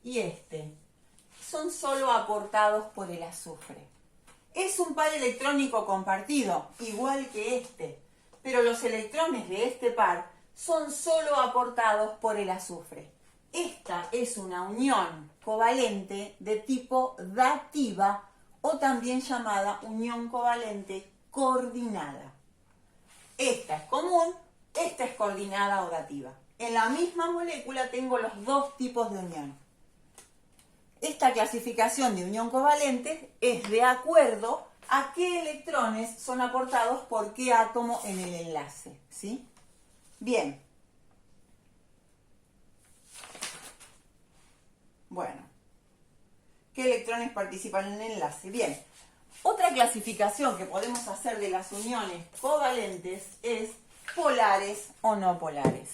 y este son solo aportados por el azufre. Es un par electrónico compartido, igual que este, pero los electrones de este par son solo aportados por el azufre. Esta es una unión covalente de tipo dativa o también llamada unión covalente coordinada. Esta es común, esta es coordinada o dativa. En la misma molécula tengo los dos tipos de unión. Esta clasificación de unión covalente es de acuerdo a qué electrones son aportados por qué átomo en el enlace, ¿sí? Bien. Bueno. ¿Qué electrones participan en el enlace? Bien. Otra clasificación que podemos hacer de las uniones covalentes es polares o no polares.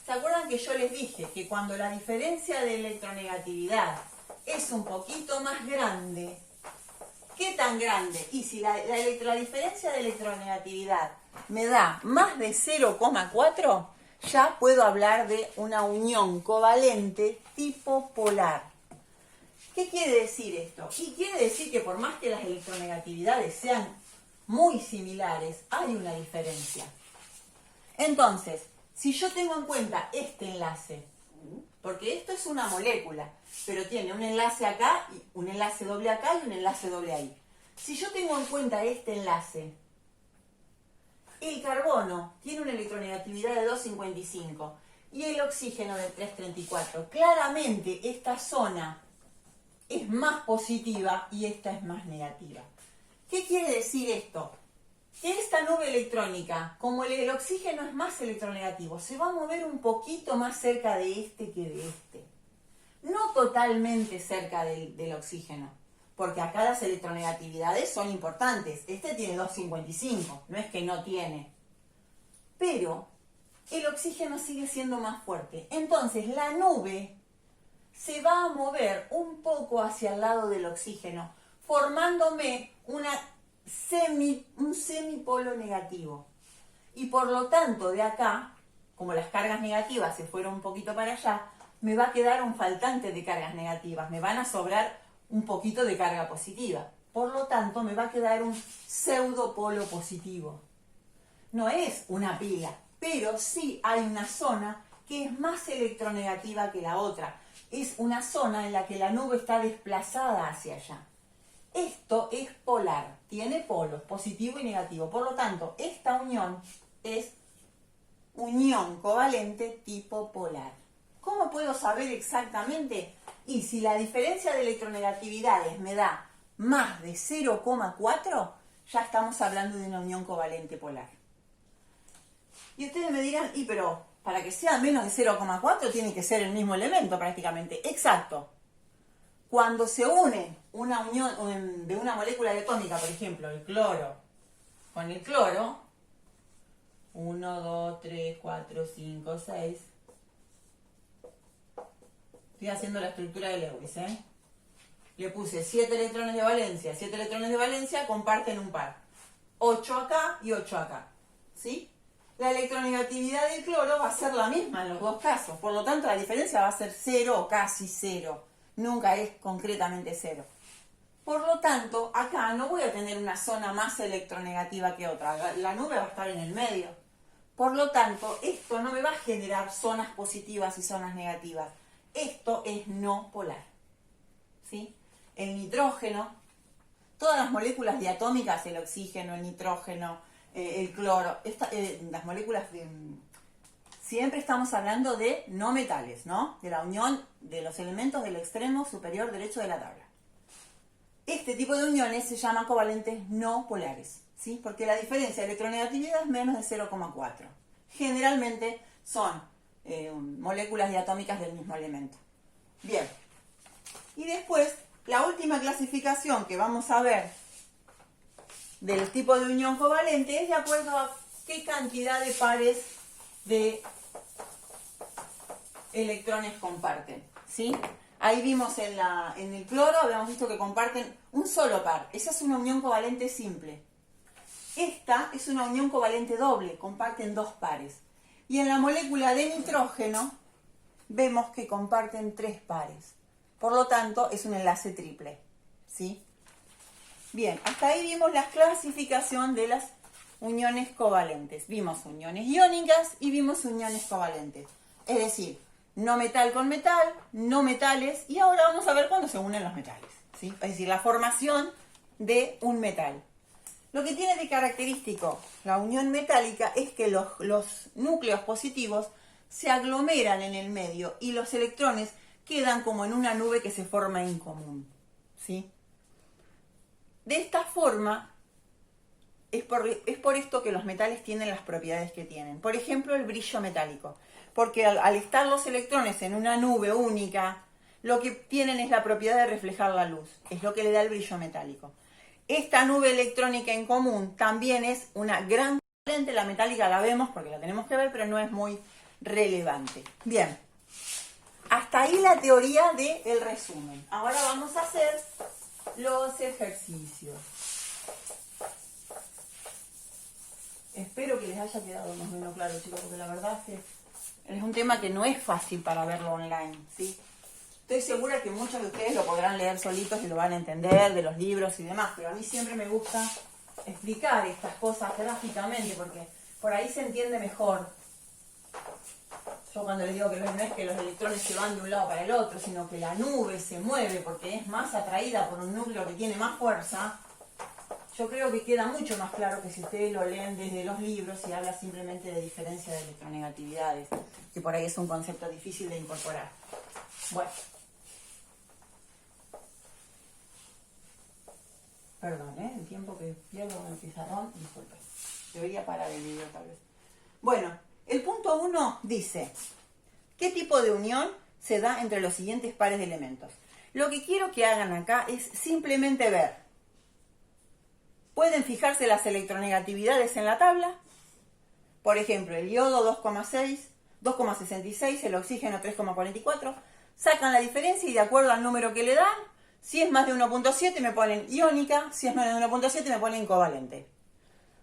¿Se acuerdan que yo les dije que cuando la diferencia de electronegatividad es un poquito más grande? ¿Qué tan grande? Y si la diferencia de electronegatividad me da más de 0,4, ya puedo hablar de una unión covalente tipo polar. ¿Qué quiere decir esto? Y quiere decir que por más que las electronegatividades sean muy similares, hay una diferencia. Entonces, si yo tengo en cuenta este enlace, porque esto es una molécula, pero tiene un enlace acá, un enlace doble acá y un enlace doble ahí. Si yo tengo en cuenta este enlace, el carbono tiene una electronegatividad de 2,55 y el oxígeno de 3,34. Claramente esta zona es más positiva y esta es más negativa. ¿Qué quiere decir esto? Que esta nube electrónica, como el oxígeno es más electronegativo, se va a mover un poquito más cerca de este que de este. No totalmente cerca del oxígeno, porque acá las electronegatividades son importantes. Este tiene 2,55, no es que no tiene. Pero el oxígeno sigue siendo más fuerte. Entonces la nube se va a mover un poco hacia el lado del oxígeno, formándome un semipolo negativo. Y por lo tanto, de acá, como las cargas negativas se fueron un poquito para allá, me va a quedar un faltante de cargas negativas. Me van a sobrar un poquito de carga positiva. Por lo tanto, me va a quedar un pseudopolo positivo. No es una pila, pero sí hay una zona que es más electronegativa que la otra. Es una zona en la que la nube está desplazada hacia allá. Esto es polar, tiene polos, positivo y negativo. Por lo tanto, esta unión es unión covalente tipo polar. ¿Cómo puedo saber exactamente? Y si la diferencia de electronegatividades me da más de 0,4, ya estamos hablando de una unión covalente polar. Y ustedes me dirán, pero para que sea menos de 0,4 tiene que ser el mismo elemento prácticamente. Exacto. Cuando se une una unión de una molécula diatómica, por ejemplo, el cloro con el cloro, 1, 2, 3, 4, 5, 6. Estoy haciendo la estructura de Lewis, Le puse 7 electrones de valencia. 7 electrones de valencia comparten un par. 8 acá y 8 acá. ¿Sí? La electronegatividad del cloro va a ser la misma en los dos casos. Por lo tanto, la diferencia va a ser 0 o casi 0. Nunca es concretamente 0. Por lo tanto, acá no voy a tener una zona más electronegativa que otra. La nube va a estar en el medio. Por lo tanto, esto no me va a generar zonas positivas y zonas negativas. Esto es no polar. ¿Sí? El nitrógeno, todas las moléculas diatómicas, el oxígeno, el nitrógeno, el cloro, las moléculas siempre estamos hablando de no metales, ¿no? De la unión de los elementos del extremo superior derecho de la tabla. Este tipo de uniones se llaman covalentes no polares, ¿sí? Porque la diferencia de electronegatividad es menos de 0,4. Generalmente son moléculas diatómicas del mismo elemento. Bien. Y después, la última clasificación que vamos a ver del tipo de unión covalente es de acuerdo a qué cantidad de pares de electrones comparten, ¿sí? Ahí vimos en el cloro, habíamos visto que comparten un solo par. Esa es una unión covalente simple. Esta es una unión covalente doble, comparten dos pares. Y en la molécula de nitrógeno vemos que comparten 3 pares. Por lo tanto, es un enlace triple, ¿sí? Bien, hasta ahí vimos la clasificación de las uniones covalentes. Vimos uniones iónicas y vimos uniones covalentes. Es decir, no metal con metal, no metales, y ahora vamos a ver cuándo se unen los metales, ¿sí? Es decir, la formación de un metal. Lo que tiene de característico la unión metálica es que los núcleos positivos se aglomeran en el medio y los electrones quedan como en una nube que se forma en común, ¿sí? De esta forma, es por esto que los metales tienen las propiedades que tienen. Por ejemplo, el brillo metálico. Porque al estar los electrones en una nube única, lo que tienen es la propiedad de reflejar la luz. Es lo que le da el brillo metálico. Esta nube electrónica en común también es una gran covalente. La metálica la vemos porque la tenemos que ver, pero no es muy relevante. Bien, hasta ahí la teoría del resumen. Ahora vamos a hacer los ejercicios. Espero que les haya quedado más o menos claro, chicos, porque la verdad es que es un tema que no es fácil para verlo online, ¿sí? Estoy segura que muchos de ustedes lo podrán leer solitos y lo van a entender de los libros y demás, pero a mí siempre me gusta explicar estas cosas gráficamente porque por ahí se entiende mejor. Yo cuando les digo que no es que los electrones se van de un lado para el otro, sino que la nube se mueve porque es más atraída por un núcleo que tiene más fuerza, yo creo que queda mucho más claro que si ustedes lo leen desde los libros y habla simplemente de diferencia de electronegatividades, que por ahí es un concepto difícil de incorporar. Bueno. Perdón, el tiempo que pierdo en el pizarrón, disculpe. Debería parar el video tal vez. Bueno, el punto 1 dice, ¿qué tipo de unión se da entre los siguientes pares de elementos? Lo que quiero que hagan acá es simplemente ver. Pueden fijarse las electronegatividades en la tabla. Por ejemplo, el yodo 2,66, el oxígeno 3,44. Sacan la diferencia y de acuerdo al número que le dan, si es más de 1.7 me ponen iónica, si es menos de 1.7 me ponen covalente.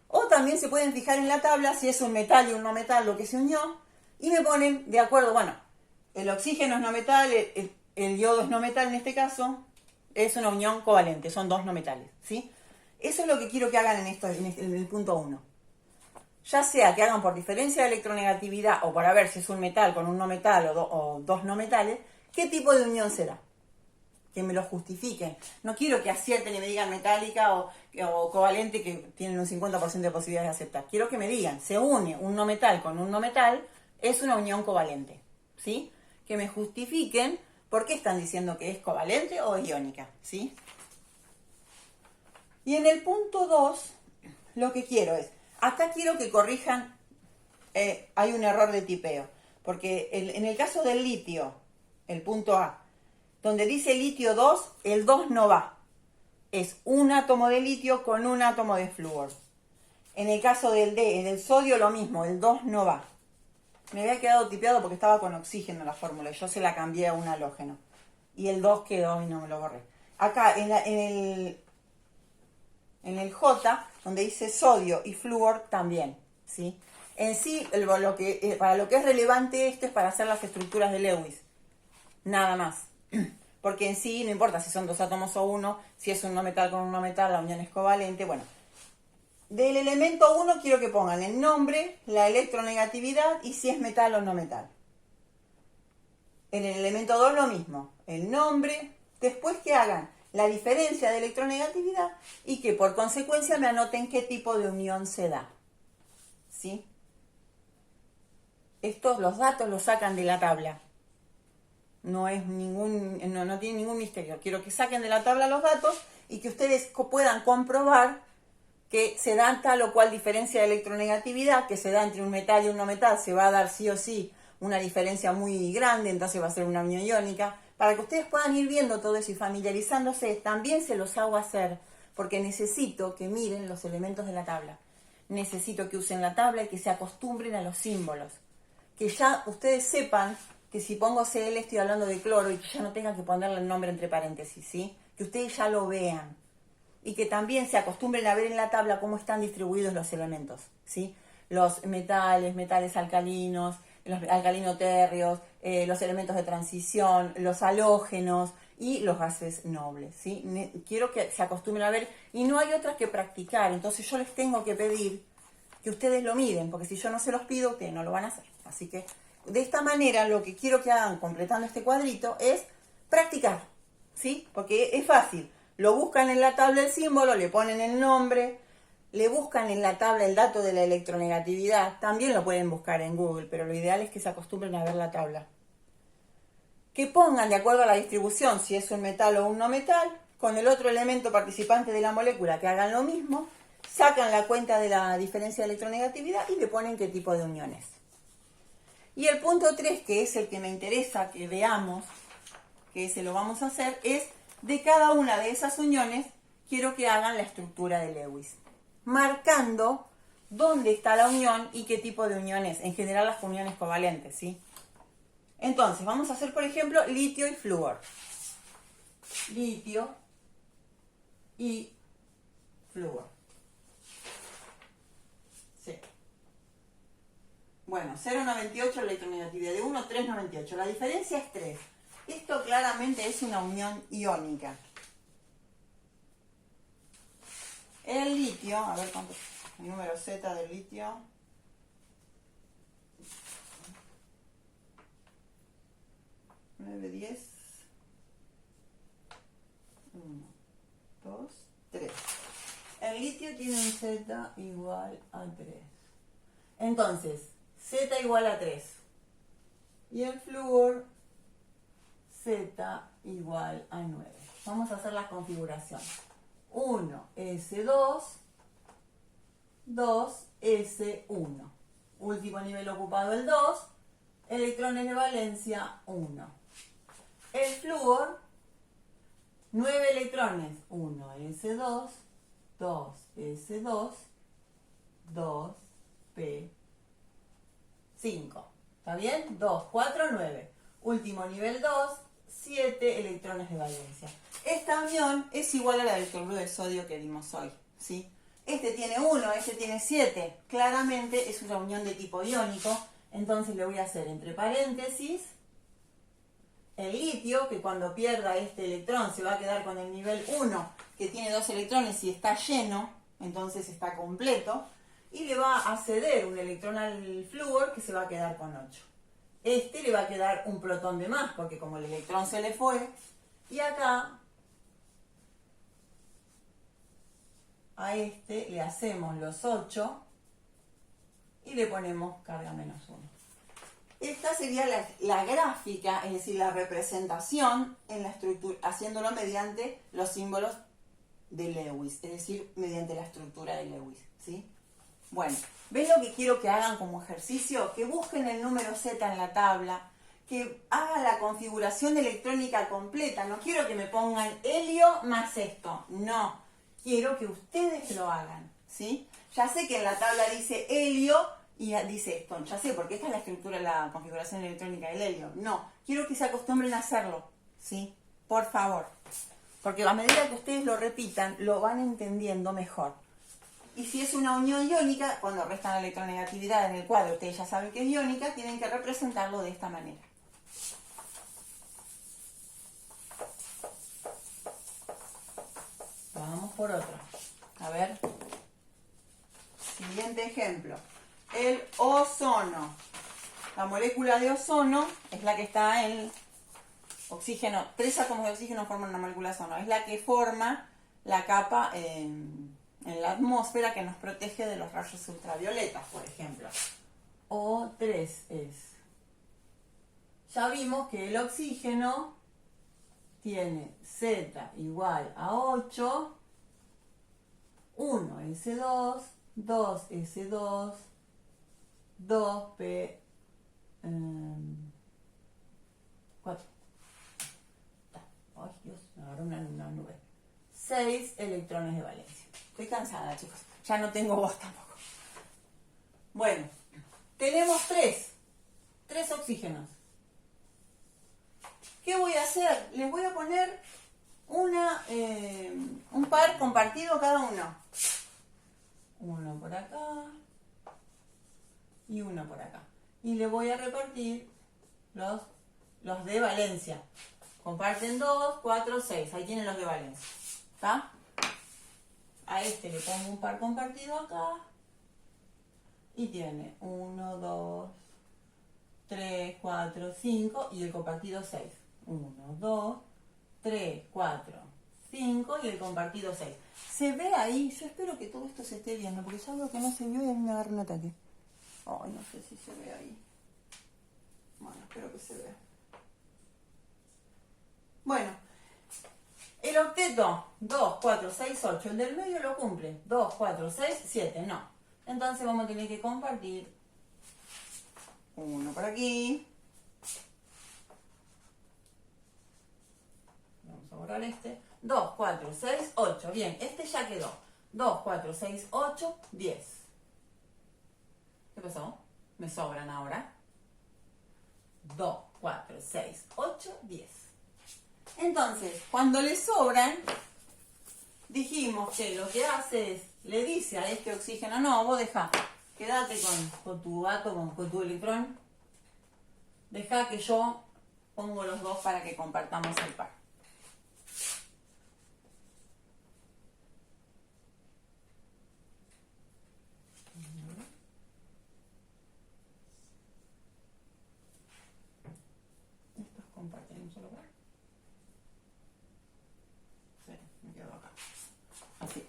O también se pueden fijar en la tabla si es un metal y un no metal lo que se unió y me ponen de acuerdo, bueno, el oxígeno es no metal, el yodo es no metal en este caso, es una unión covalente, son 2 no metales, ¿sí? Eso es lo que quiero que hagan en el punto 1. Ya sea que hagan por diferencia de electronegatividad o para ver si es un metal con un no metal o 2 no metales, ¿qué tipo de unión será? Que me lo justifiquen. No quiero que acierten y me digan metálica o covalente que tienen un 50% de posibilidades de aceptar. Quiero que me digan, se une un no metal con un no metal, es una unión covalente, ¿sí? Que me justifiquen por qué están diciendo que es covalente o es iónica, ¿sí? Y en el punto 2, lo que quiero es, acá quiero que corrijan, hay un error de tipeo, porque en el caso del litio, el punto A, donde dice litio 2, el 2 no va. Es un átomo de litio con un átomo de flúor. En el caso del D, en el sodio lo mismo, el 2 no va. Me había quedado tipeado porque estaba con oxígeno la fórmula y yo se la cambié a un halógeno. Y el 2 quedó y no me lo borré. Acá en el J, donde dice sodio y flúor también, ¿sí? En sí, para lo que es relevante esto es para hacer las estructuras de Lewis. Nada más. Porque en sí no importa si son 2 átomos o 1, si es un no metal con un no metal, la unión es covalente. Bueno, del elemento 1 quiero que pongan el nombre, la electronegatividad y si es metal o no metal. En el elemento 2 lo mismo, el nombre, después que hagan la diferencia de electronegatividad y que por consecuencia me anoten qué tipo de unión se da. ¿Sí? Los datos los sacan de la tabla. No tiene ningún misterio. Quiero que saquen de la tabla los datos y que ustedes puedan comprobar que se da tal o cual diferencia de electronegatividad, que se da entre un metal y un no metal, se va a dar sí o sí una diferencia muy grande, entonces va a ser una unión iónica. Para que ustedes puedan ir viendo todo eso y familiarizándose, también se los hago hacer, porque necesito que miren los elementos de la tabla. Necesito que usen la tabla y que se acostumbren a los símbolos. Que ya ustedes sepan que si pongo Cl estoy hablando de cloro y que ya no tengan que ponerle el nombre entre paréntesis, ¿sí? Que ustedes ya lo vean. Y que también se acostumbren a ver en la tabla cómo están distribuidos los elementos, ¿sí? Los metales alcalinos, los alcalinotérreos, los elementos de transición, los halógenos y los gases nobles, ¿sí? Quiero que se acostumbren a ver, y no hay otras que practicar, entonces yo les tengo que pedir que ustedes lo miren, porque si yo no se los pido, ustedes no lo van a hacer. Así que de esta manera lo que quiero que hagan completando este cuadrito es practicar, ¿sí? Porque es fácil. Lo buscan en la tabla el símbolo, le ponen el nombre, le buscan en la tabla el dato de la electronegatividad. También lo pueden buscar en Google, pero lo ideal es que se acostumbren a ver la tabla. Que pongan de acuerdo a la distribución, si es un metal o un no metal, con el otro elemento participante de la molécula que hagan lo mismo, sacan la cuenta de la diferencia de electronegatividad y le ponen qué tipo de uniones. Y el punto 3, que es el que me interesa que veamos, que ese lo vamos a hacer, es de cada una de esas uniones quiero que hagan la estructura de Lewis, marcando dónde está la unión y qué tipo de unión es, en general las uniones covalentes, ¿sí? Entonces, vamos a hacer, por ejemplo, litio y flúor. Litio y flúor. Sí. Bueno, 0,98 la electronegatividad de 1, 3,98. La diferencia es 3. Esto claramente es una unión iónica. El litio, a ver cuánto es el número Z del litio. 9, 10. 1, 2, 3. El litio tiene un Z igual a 3. Entonces, Z igual a 3. Y el flúor, Z igual a 9. Vamos a hacer la configuración. 1S2, 2S1. Último nivel ocupado el 2. Electrones de valencia 1. El flúor, 9 electrones. 1S2, 2S2, 2P5. ¿Está bien? 2, 4, 9. Último nivel 2, 7 electrones de valencia. Esta unión es igual a la del cloruro de sodio que vimos hoy, ¿sí? Este tiene 1, este tiene 7. Claramente es una unión de tipo iónico. Entonces le voy a hacer entre paréntesis el litio, que cuando pierda este electrón se va a quedar con el nivel 1, que tiene 2 electrones y está lleno, entonces está completo. Y le va a ceder un electrón al flúor, que se va a quedar con 8. Este le va a quedar un protón de más, porque como el electrón se le fue, y acá a este le hacemos los 8 y le ponemos carga menos 1. Esta sería la gráfica, es decir, la representación en la estructura, haciéndolo mediante los símbolos de Lewis, es decir, mediante la estructura de Lewis, ¿sí? Bueno, ¿ven lo que quiero que hagan como ejercicio? Que busquen el número Z en la tabla, que hagan la configuración electrónica completa. No quiero que me pongan helio más esto, no. Quiero que ustedes lo hagan, ¿sí? Ya sé que en la tabla dice helio y dice esto, ya sé, porque esta es la estructura, la configuración electrónica del helio. No, quiero que se acostumbren a hacerlo, ¿sí? Por favor. Porque a medida que ustedes lo repitan, lo van entendiendo mejor. Y si es una unión iónica, cuando restan la electronegatividad en el cuadro, ustedes ya saben que es iónica, tienen que representarlo de esta manera. Vamos por otro. A ver. Siguiente ejemplo. El ozono. La molécula de ozono es la que está en oxígeno. 3 átomos de oxígeno forman una molécula de ozono. Es la que forma la capa en la atmósfera que nos protege de los rayos ultravioletas, por ejemplo. O3 es. Ya vimos que el oxígeno tiene Z igual a 8, 1S2, 2S2, 2P4. Ay, Dios, me agarró una nube. 6 electrones de valencia. Estoy cansada, chicos. Ya no tengo voz tampoco. Bueno, tenemos 3 oxígenos. ¿Qué voy a hacer? Les voy a poner un par compartido cada uno. Uno por acá y uno por acá. y le voy a repartir los de valencia. Comparten 2, 4, 6. Ahí tienen los de valencia. ¿Está? A este le pongo un par compartido acá. Y tiene 1, 2, 3, 4, 5 y el compartido 6. 1, 2, 3, 4, 5 y el compartido 6. ¿Se ve ahí? Yo espero que todo esto se esté viendo, porque ya veo que no se vio y a mí me agarra un ataque. Ay, no sé si se ve ahí. Bueno, espero que se vea. Bueno, el octeto 2, 4, 6, 8. El del medio lo cumple. 2, 4, 6, 7. No. Entonces vamos a tener que compartir uno por aquí. Vamos a borrar este. 2, 4, 6, 8. Bien, este ya quedó. 2, 4, 6, 8, 10. ¿Qué pasó? Me sobran ahora. 2, 4, 6, 8, 10. Entonces, cuando le sobran, dijimos que lo que hace es, le dice a este oxígeno, no, vos dejá, quédate con tu átomo, con tu electrón, dejá que yo pongo los dos para que compartamos el par. Estos comparten un solo par. Sí, me quedo acá. Así.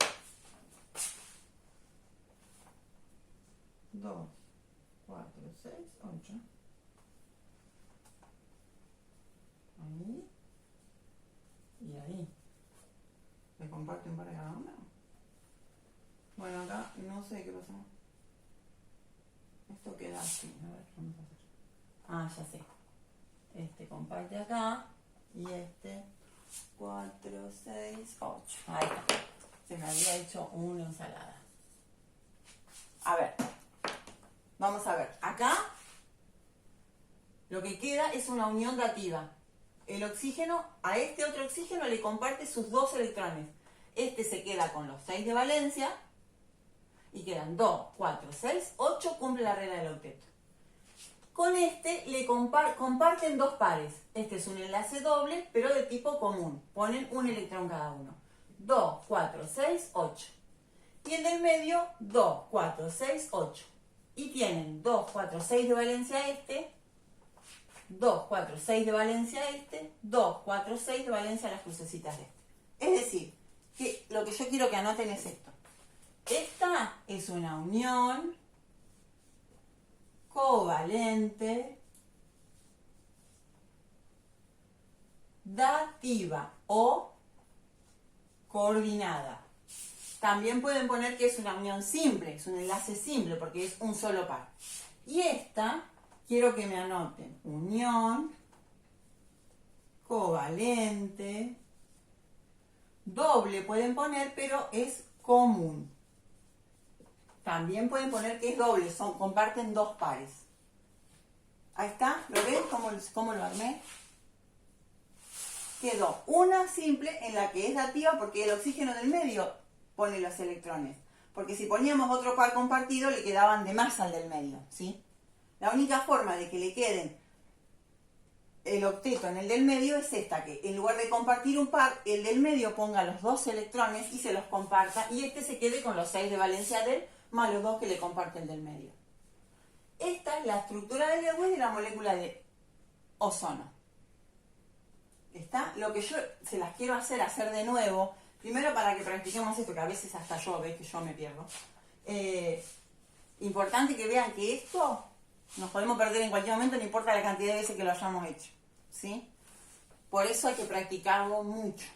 2, 4, 6, 8. Ahí. Y ahí. ¿Le comparto un par de cada uno? Bueno, acá no sé qué pasó. Esto queda así. A ver, vamos a hacer. Ah, ya sé. Este comparte acá. Y este 4, 6, 8. Ahí está. Se me había hecho una ensalada. A ver. Vamos a ver. Acá lo que queda es una unión dativa. El oxígeno, a este otro oxígeno le comparte sus dos electrones. Este se queda con los 6 de valencia y quedan 2, 4, 6, 8, cumple la regla del octeto. Con este le comparten dos pares. Este es un enlace doble, pero de tipo común. Ponen un electrón cada uno. 2, 4, 6, 8. Y el del medio, 2, 4, 6, 8. Y tienen 2, 4, 6 de valencia este, 2, 4, 6 de valencia este, 2, 4, 6 de valencia las crucecitas de este. Es decir, que lo que yo quiero que anoten es esto. Esta es una unión covalente dativa o coordinada. También pueden poner que es una unión simple, es un enlace simple porque es un solo par. Y esta, quiero que me anoten, unión covalente doble pueden poner, pero es común. También pueden poner que es doble, comparten dos pares. Ahí está, ¿lo ven cómo lo armé? Quedó una simple en la que es dativa porque el oxígeno del medio pone los electrones. Porque si poníamos otro par compartido le quedaban de más al del medio, ¿sí? La única forma de que le queden el octeto en el del medio es esta, que en lugar de compartir un par, el del medio ponga los dos electrones y se los comparta y este se quede con los 6 de valencia de él más los dos que le comparte el del medio. Esta es la estructura de Lewis de la molécula de ozono. ¿Está? Lo que yo se las quiero hacer de nuevo, primero para que practiquemos esto, que a veces hasta yo, ves que yo me pierdo. Importante que vean que esto nos podemos perder en cualquier momento, no importa la cantidad de veces que lo hayamos hecho, ¿sí? Por eso hay que practicarlo mucho.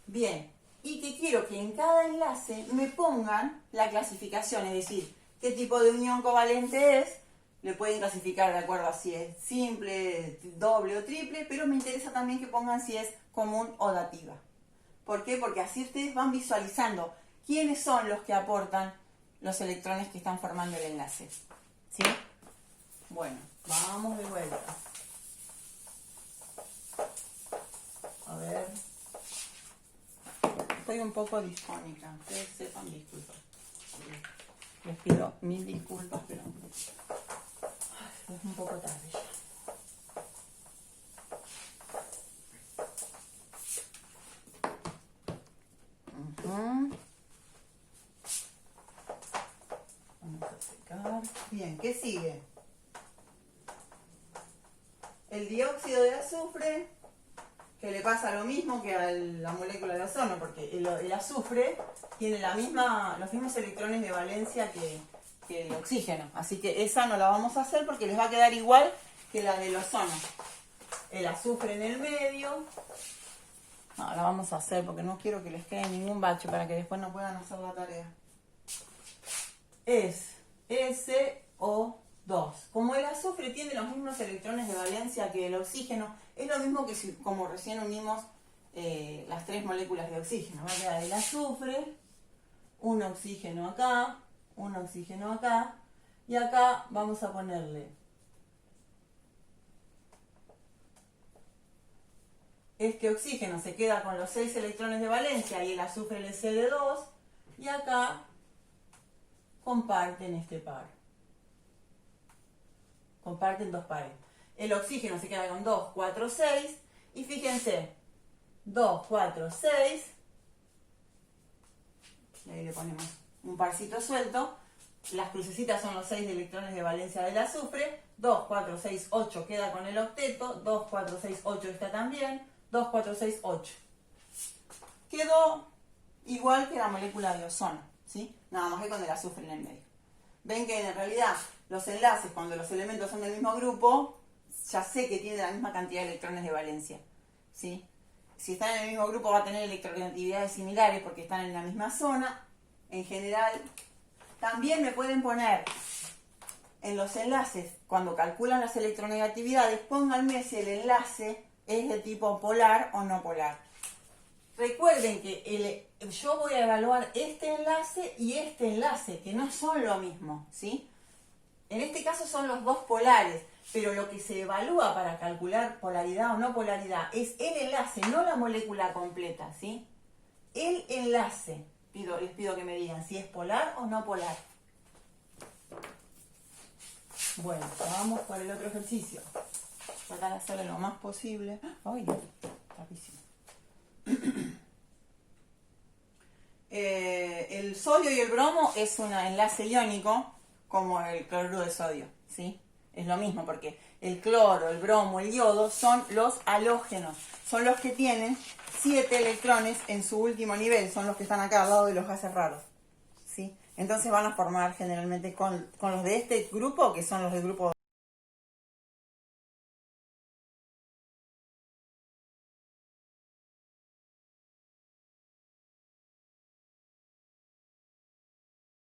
Bien, y que quiero que en cada enlace me pongan la clasificación, es decir, qué tipo de unión covalente es. Le pueden clasificar de acuerdo a si es simple, doble o triple, pero me interesa también que pongan si es común o dativa. ¿Por qué? Porque así ustedes van visualizando quiénes son los que aportan los electrones que están formando el enlace. ¿Sí? Bueno, vamos de vuelta. A ver. Estoy un poco disfónica. Ustedes sepan, disculpas. Les pido mil disculpas, pero... Es un poco tarde ya. Vamos a secar. Bien, ¿qué sigue? El dióxido de azufre, que le pasa lo mismo que a la molécula de ozono, porque el azufre tiene los mismos electrones de valencia que el oxígeno. Así que esa no la vamos a hacer porque les va a quedar igual que la del ozono. El azufre en el medio. No, la vamos a hacer porque no quiero que les quede ningún bache para que después no puedan hacer la tarea. Es SO2. Como el azufre tiene los mismos electrones de valencia que el oxígeno, es lo mismo que como recién unimos las tres moléculas de oxígeno. Va a quedar el azufre, un oxígeno acá, un oxígeno acá, y acá vamos a ponerle este oxígeno se queda con los 6 electrones de valencia y el azufre le cede 2, y acá comparten este par. Comparten dos pares. El oxígeno se queda con 2, 4, 6, y fíjense, 2, 4, 6, y ahí le ponemos un parcito suelto. Las crucecitas son los 6 electrones de valencia del azufre. 2, 4, 6, 8 queda con el octeto. 2, 4, 6, 8 está también. 2, 4, 6, 8. Quedó igual que la molécula de ozono, ¿sí? Nada más que con el azufre en el medio. Ven que en realidad los enlaces, cuando los elementos son del mismo grupo, ya sé que tienen la misma cantidad de electrones de valencia, ¿sí? Si están en el mismo grupo va a tener electronegatividades similares porque están en la misma zona. En general, también me pueden poner en los enlaces, cuando calculan las electronegatividades, pónganme si el enlace es de tipo polar o no polar. Recuerden que yo voy a evaluar este enlace y este enlace, que no son lo mismo, ¿sí? En este caso son los dos polares, pero lo que se evalúa para calcular polaridad o no polaridad es el enlace, no la molécula completa, ¿sí? El enlace. Les pido que me digan si es polar o no polar. Bueno, vamos por el otro ejercicio. Tratar de hacerlo lo más posible. ¡Ay, rapidísimo! El sodio y el bromo es un enlace iónico como el cloruro de sodio, ¿sí? Es lo mismo porque el cloro, el bromo, el yodo son los halógenos. Son los que tienen 7 electrones en su último nivel. Son los que están acá al lado de los gases raros, ¿sí? Entonces van a formar generalmente con los de este grupo, que son los del grupo